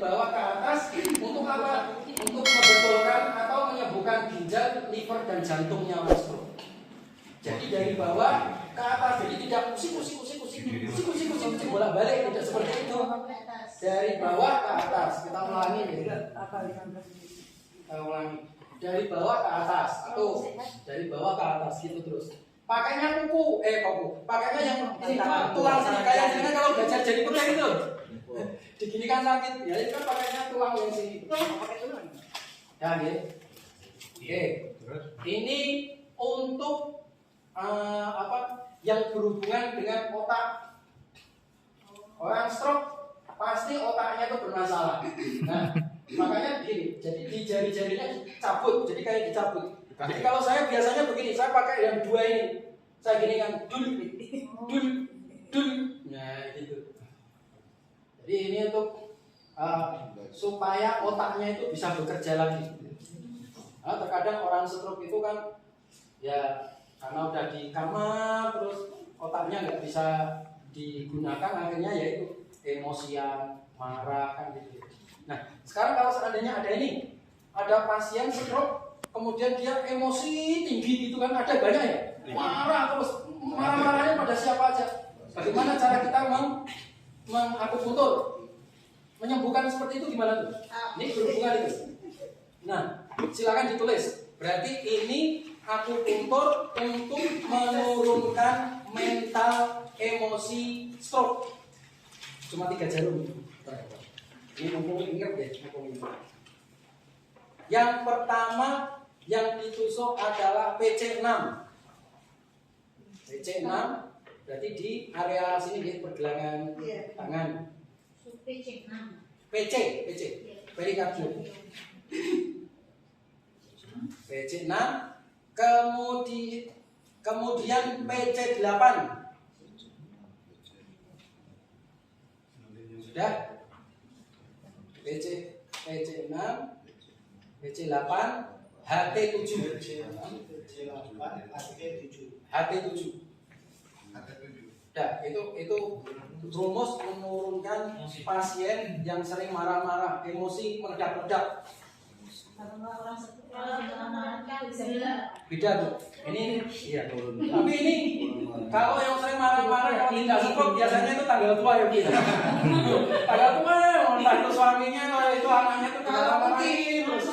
bawah ke atas untuk apa? Untuk membetulkan atau menyembuhkan ginjal, liver dan jantungnya orang stroke. Jadi dari bawah ke atas, jadi tidak kusik bolak-balik, tidak seperti itu. Dari bawah ke atas, kita ulangi ya. Kita ulangi. Dari bawah ke atas atau dari bawah ke atas gitu terus. Pakainya pakainya yang tulang sini kayak gini kalau belajar jadi pakai itu. Digini kan sakit, ya itu kan pakainya tulang yang sini. Ya, ya. Oke. Ini untuk yang berhubungan dengan otak. Orang stroke pasti otaknya itu bermasalah. Nah, makanya begini, jadi di jari-jarinya dicabut, jadi kayak dicabut. Jadi kalau saya biasanya begini, saya pakai yang dua ini, saya gini kan, dul, nah gitu. Jadi ini untuk supaya otaknya itu bisa bekerja lagi. Nah, terkadang orang stroke itu kan, ya karena udah di kamar terus otaknya nggak bisa digunakan, akhirnya yaitu emosian, marah kan gitu. Nah, sekarang kalau seandainya ada pasien stroke, kemudian dia emosi tinggi gitu kan, ada banyak ya, marah terus, marah-marahnya pada siapa aja. Bagaimana cara kita mengakupuntur, menyembuhkan seperti itu gimana tuh? Ini berhubungan itu. Nah, silakan ditulis. Berarti ini akupuntur untuk menurunkan mental emosi stroke. Cuma 3 jarum. Ini mumpung ingat ya, Yang pertama yang ditusuk adalah PC6. PC6 berarti di area sini di pergelangan tangan. PC, perikardium. PC6, kemudian PC8. Sudah? PC6, PC8, HT7. HT7. Nah, itu rumus menurunkan pasien yang sering marah-marah, emosi meledak-ledak. Beda tuh. Ini iya turun. Tapi ini kalau yang sering marah-marah kalau tidak stroke biasanya itu tanggal tua ya kita. Tanggal tua entah itu suaminya itu anaknya itu marah-marahin terus.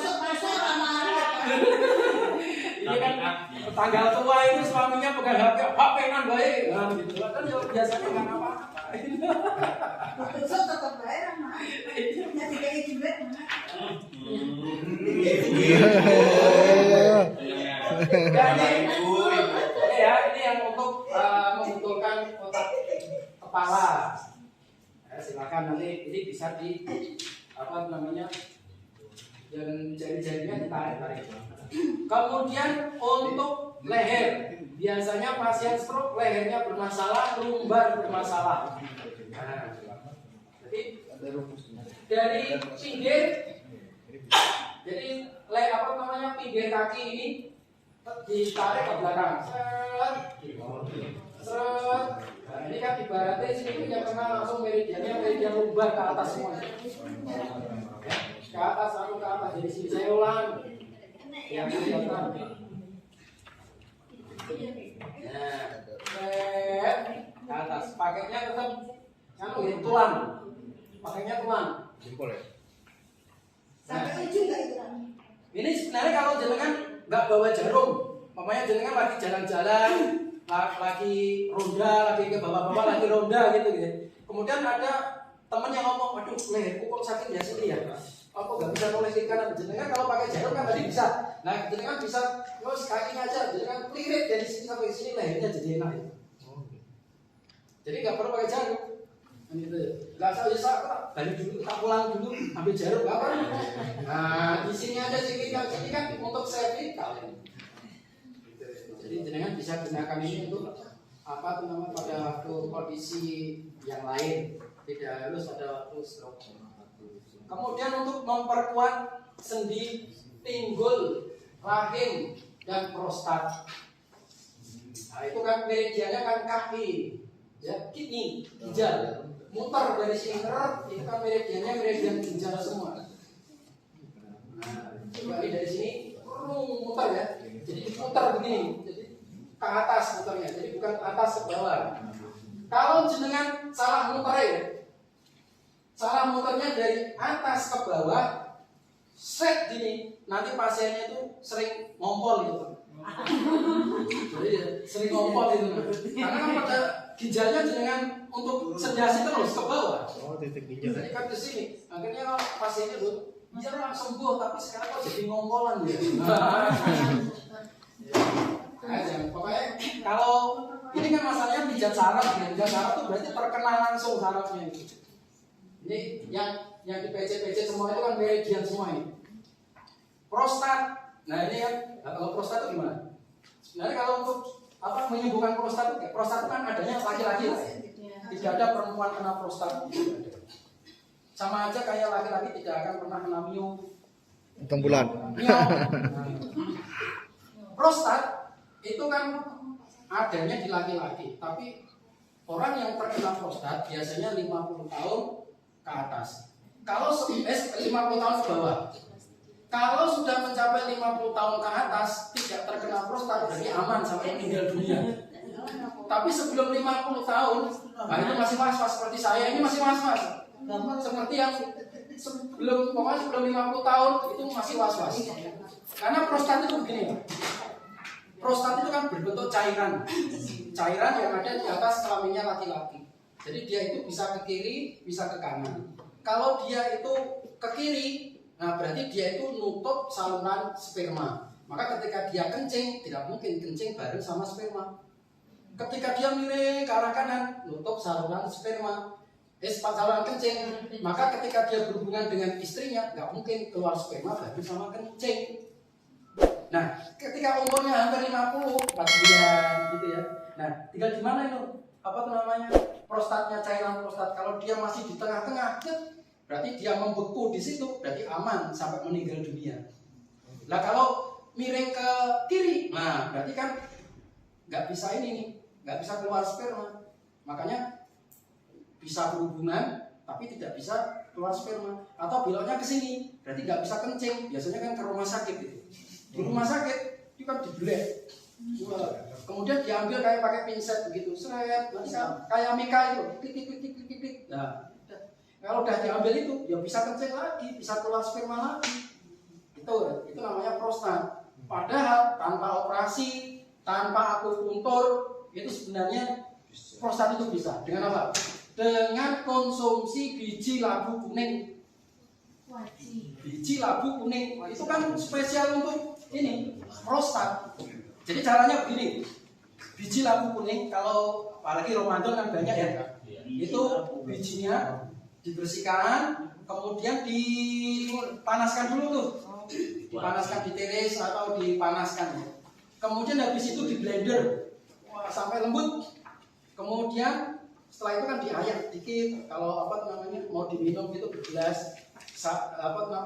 Ini kan tanggal tua itu suaminya pegang HP kan baik. Nah gitu kan biasanya enggak apa-apa. Besok tetap bayar mah. Nanti kayak juga. Ini yang untuk membetulkan otak kepala. Silakan nanti ini bisa di yang jari-jarinya ditarik-tarik. Kemudian untuk leher, biasanya pasien stroke lehernya bermasalah, lumbar bermasalah. Nah, jadi dari pinggir, pinggir kaki ini ditarik ke belakang. Nah, ini kan ibaratnya sini yang kena langsung meridian lumbar ke atas semua. Ke atas, ke atas. Jadi sini saya ulang. Yang kelihatan. Nah, ke atas. Pakainya tetap tulang. Pakainya tulang. Jempol ya. Sampai ujung enggak itu? Ini sebenarnya kalau jenengan nggak bawa jarum, mamanya jenengan lagi jalan-jalan, lagi ronda, lagi ke bawah-bawah, lagi ronda gitu. Kemudian ada teman yang ngomong, waduh leherku kok sakit ya sini ya. Aku nggak bisa noleh ke kanan. Jenengan kalau pakai jarum kan tadi bisa. Nah jenengan bisa terus kakinya aja, jenengan kelirit dari sini sampai sini lehernya jadi enak. Jadi nggak perlu pakai jarum. Nggak usah balik dulu, tak pulang dulu, ambil jarum nggak apa. Nah di sini aja sini kan untuk servikal. Jadi jenengan bisa gunakan ini untuk pada waktu kondisi yang lain, tidak harus pada waktu stroke. Kemudian untuk memperkuat sendi pinggul, rahim dan prostat. Nah itu kan meridiannya kan kaki, ya kidney, ginjal. muter dari sini itu kan meridiannya meridian ginjal semua. Nah, coba ini dari sini muter ya. Jadi muter begini. Jadi ke atas muternya. Jadi bukan ke atas ke bawah. Kalau jenengan salah muter ya, salah muternya dari atas ke bawah, set gini, nanti pasiennya itu sering ngompol gitu. Jadi sering ngompol itu. Karena kan pada ginjalnya jenengan untuk sediasi terus ke bawah. Jadi kan ke sini. Akhirnya kalau pasiennya tuh dia langsung sembuh, tapi sekarang kok jadi ngompolan ya. Pokoknya kalau ini kan masalahnya pijat saraf, pijat saraf itu berarti terkena langsung sarafnya itu. Ini yang di PC semua itu kan meridian semua ini. Prostat, nah ini kan, kalau prostat itu gimana? Sebenarnya kalau untuk menyembuhkan prostat itu kan adanya laki-laki lah ya. Tidak ada perempuan kena prostat. Sama aja kayak laki-laki tidak akan pernah kena mio. Hitung bulan. Prostat itu kan adanya di laki-laki, tapi orang yang terkena prostat biasanya 50 tahun ke atas. Kalau 50 tahun ke bawah. Kalau sudah mencapai 50 tahun ke atas tidak terkena prostat berarti aman sampai meninggal dunia. Tapi sebelum 50 tahun, nah itu masih was-was seperti saya ini masih was-was. Seperti yang sebelum 50 tahun itu masih was-was. Karena prostat itu begini. Prostat itu kan berbentuk cairan. Cairan yang ada di atas kelaminnya laki-laki. Jadi dia itu bisa ke kiri, bisa ke kanan. Kalau dia itu ke kiri, nah berarti dia itu nutup saluran sperma. Maka ketika dia kencing, tidak mungkin kencing bareng sama sperma. Ketika dia miring ke arah kanan, nutup saluran sperma. Saluran kencing. Maka ketika dia berhubungan dengan istrinya, nggak mungkin keluar sperma bareng sama kencing. Nah, ketika umurnya hampir 50, 4 bulan gitu ya. Nah, tinggal di mana itu? Apa tuh namanya? Prostatnya, cairan prostat. Kalau dia masih di tengah-tengah, berarti dia membeku di situ, berarti aman sampai meninggal dunia. Nah, kalau miring ke kiri, nah berarti kan nggak bisa ini nih, nggak bisa keluar sperma. Makanya bisa berhubungan, tapi tidak bisa keluar sperma. Atau beloknya ke sini, berarti nggak bisa kencing. Biasanya kan ke rumah sakit gitu. Di rumah sakit itu kan dibelah, kemudian diambil kayak pakai pinset begitu, seret, nanti kayak Mika itu, klik. Nah, kalau udah diambil itu, ya bisa kencing lagi, bisa keluar sperma lagi. Itu namanya prostat. Padahal tanpa operasi, tanpa akupuntur, itu sebenarnya prostat itu bisa. Dengan apa? Dengan konsumsi biji labu kuning. Biji labu kuning itu kan spesial untuk ini prostat. Jadi caranya begini, biji labu kuning kalau apalagi Ramadan kan banyak ya, itu bijinya dibersihkan, kemudian dipanaskan dulu tuh, dipanaskan ditiris atau dipanaskan. Kemudian habis itu di blender sampai lembut. Kemudian setelah itu kan diayak dikit, kalau mau diminum gitu bergelas.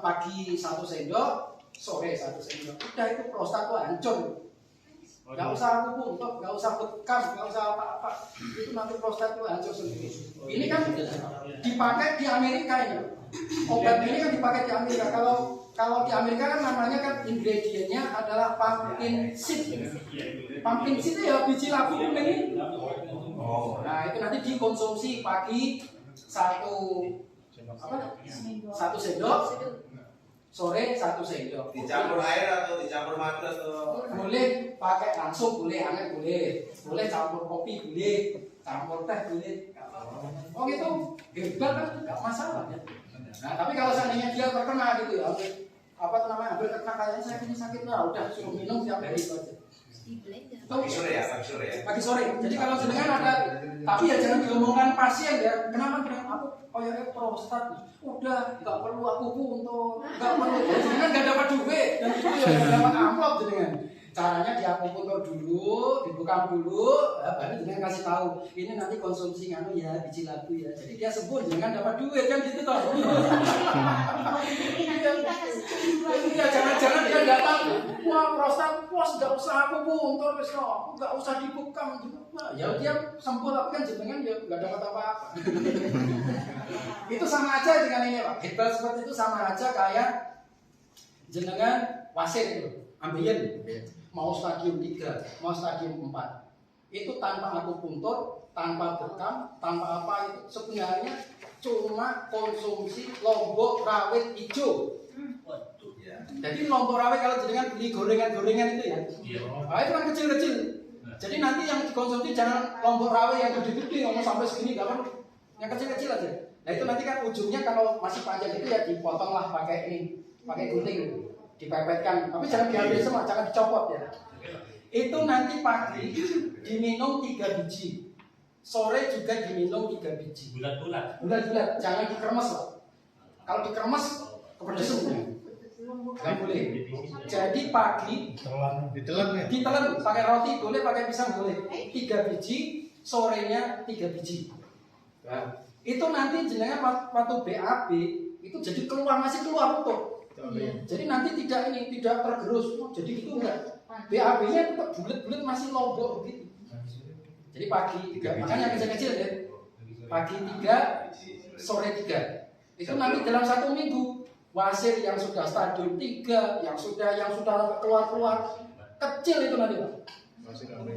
Pagi 1 sendok, sore 1 sendok. Udah itu prostat tuh hancur. Gak usah akupuntur, gak usah bekam, gak usah apa-apa. Itu nanti prostat tuh hancur sendiri. Ini kan dipakai di Amerika ini. Obat ini kan dipakai di Amerika. Kalau di Amerika kan namanya kan ingredientnya adalah pumpkin seed. Pumpkin seed itu ya biji labu kuning ini. Nah itu nanti dikonsumsi pagi 1 sendok, sore 1 sendok. Dicampur air atau dicampur madu atau boleh pakai langsung, boleh anget, boleh campur kopi, boleh campur teh, boleh. Oh gitu, hebat kan, nggak masalah ya. Nah tapi kalau seandainya dia terkena gitu ya, hampir terkena kayaknya saya ini sakit lah, udah suruh minum tiap hari itu aja. pagi sore ya? Pagi sore. Jadi kalau sedangkan ada, tapi ya jangan diomongkan pasien ya. Kenapa aku? Oh ya prostat. Udah nggak perlu akupuntur, nggak perlu. Jangan nggak dapat duit dan itu ya nggak dapat amplop jenengan. Caranya diakupuntur dulu, dibuka dulu, baru jenengan kasih tahu. Ini nanti konsumsi ya biji labu ya. Jadi dia sembuh, jangan dapat duit kan gitu toh. Iya jangan dia datang. Wah prostat puas, nggak usah aku puntur, nggak usah dibukam juga. Ya dia sembuh tapi kan jenengan ya nggak dapat apa-apa. Itu sama aja dengan ini Pak. Herbal seperti itu sama aja kayak jenengan wasir itu, ambeien, mau stadium 3, mau stadium 4. Itu tanpa akupuntur, tanpa bekam, tanpa apa itu sebenarnya cuma konsumsi lombok rawit hijau. Jadi lombok rawit kalau jenengan beli gorengan-gorengan itu ya, nah, itu kan kecil-kecil. Jadi nanti yang dikonsumsi jangan lombok rawit yang gede-gede, ngomong sampai segini, kan yang kecil-kecil aja. Nah itu nanti kan ujungnya kalau masih panjang itu ya dipotong lah pakai ini, pakai gunting, dipepetkan. Tapi jangan diambil semua, jangan dicopot ya. Itu nanti pagi diminum 3 biji, sore juga diminum 3 biji. Bulat-bulat, jangan dikremes loh. Kalau dikremes kepedesan. Nggak boleh. Jadi pagi ditelan pakai roti boleh, pakai pisang boleh. 3 biji, sorenya 3 biji. Nah, itu nanti jenengan waktu BAB itu jadi masih keluar utuh. Jadi nanti tidak tergerus, jadi gitu enggak. BAB-nya tetap bulat-bulat masih lombok begitu. Jadi pagi 3, makanya kecil-kecil ya. Pagi 3, sore 3. Itu nanti dalam 1 minggu wasir yang sudah stadium 3, yang sudah keluar kecil itu nanti Pak.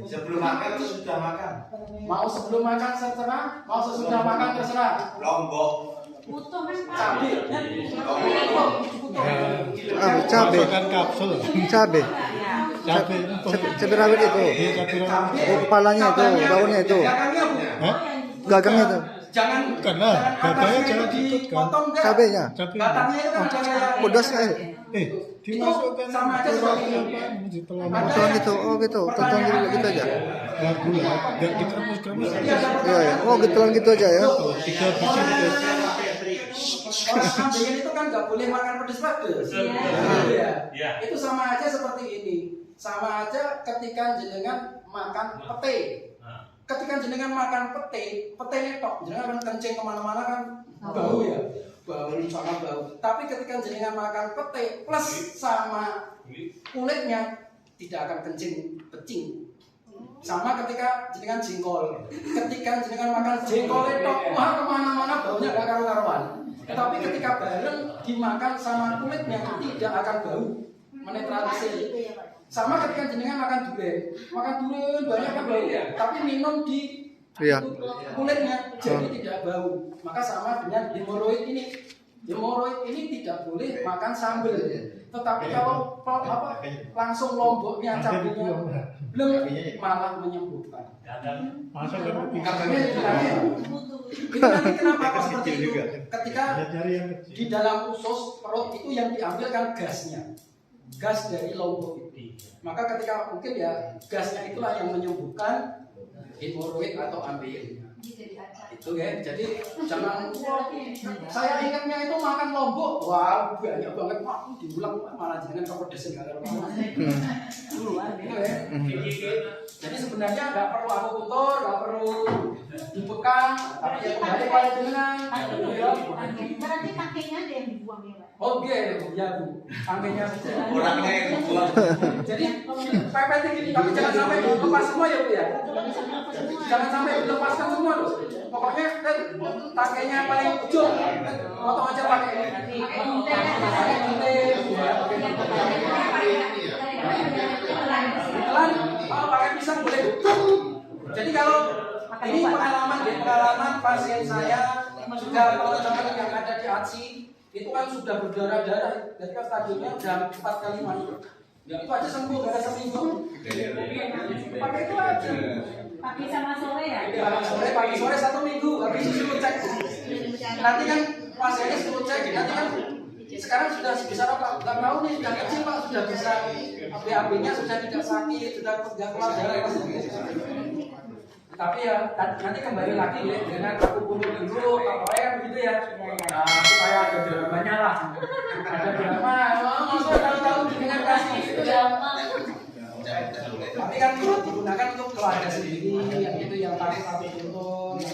Sebelum makan atau sudah makan? Mau sebelum makan terserah, mau sesudah makan terserah. Lombok. Cabai. Cabai Masukkan kapsul. cabai Cabai. cabai rawit itu. Iya, cabai rawit. Oh, kepalanya itu, daunnya itu, Gagangnya Bu. Hah? gagangnya itu, Jangan Karena gagangnya jangan dipotong dipotong. enggak. cabainya. Cabai. Batangnya itu kan ada kayak Pedasnya Dimasukkan sama aja seperti ini. ditelan. Masukan gitu, oh gitu, tonton gitu aja. Nggak gula, nggak dikremes-kremes. Iya ya, oh gituan gitu aja ya. 3 biji itu. Orang ambeien itu kan nggak boleh makan pedes-pedes. Gitu ya. Itu sama aja seperti ini. Sama aja ketika jenengan makan pete. Ketika jenengan makan pete tok, jenengan akan kencing kemana-mana kan bau ya. Bau sama bau. Tapi ketika jenengan makan pete plus sama kulitnya tidak akan kencing pecing. Sama ketika jenengan jengkol. Ketika jenengan makan jengkol itu wah kemana-mana baunya gak karu-karuan. Tapi ketika bareng dimakan sama kulitnya tidak akan bau, menetralisir. Sama ketika jenengan makan durian banyak kan bau, tapi minum di kulitnya jadi tidak bau. Maka sama dengan hemoroid ini. Hemoroid ini tidak boleh makan sambal. Tetapi kalau langsung lomboknya cabenya belum malah menyembuhkan. Katanya ini nanti kenapa kok seperti itu? Ketika di dalam usus perut itu yang diambil kan gasnya, gas dari lombok itu. Maka ketika mungkin ya gasnya itulah yang menyembuhkan hemoroid atau ambeien. Itu ya, jadi jangan saya ingatnya itu makan lombok, wah banyak banget Pak, diulang malah jangan kepedesan kalau jadi sebenarnya nggak perlu aku putar, nggak perlu dibekam, tapi ya kembali pada jenengan. Berarti pakainya ada yang dibuang ya Pak? Oke, ya Bu, pakainya saja. Orangnya yang buang. Jadi pepetin gini, tapi jangan sampai lepas semua ya Bu ya. Jangan sampai lepaskan semua loh. Pokoknya pakainya paling ujung, potong aja pakai ini. Pakai gunting, ya. Ditelan, kalau pakai pisang boleh. Jadi kalau ini pengalaman pasien saya juga teman-teman yang ada di ATSI itu kan sudah berdarah-darah, jadi kan stadionnya udah 4 kali masuk. Ya itu aja sembuh, gak ada seminggu. Pakai itu aja. Pagi sama sore ya? Pagi sore 1 minggu, habis itu suruh cek. Nanti kan pasiennya suruh cek, nanti kan sekarang sudah sebesar apa? Gak tahu nih, sudah kecil Pak, sudah bisa BAB-nya sudah tidak sakit, sudah keluar darah. Tapi ya nanti kembali lagi ya dengan aku puntur dulu, pokoknya begitu ya. Nah, supaya ada dramanya lah. Ada drama, maksudnya kalau tahu dengan kasih itu ya. Tapi kan digunakan untuk keluarga sendiri, yang itu yang takut puntur.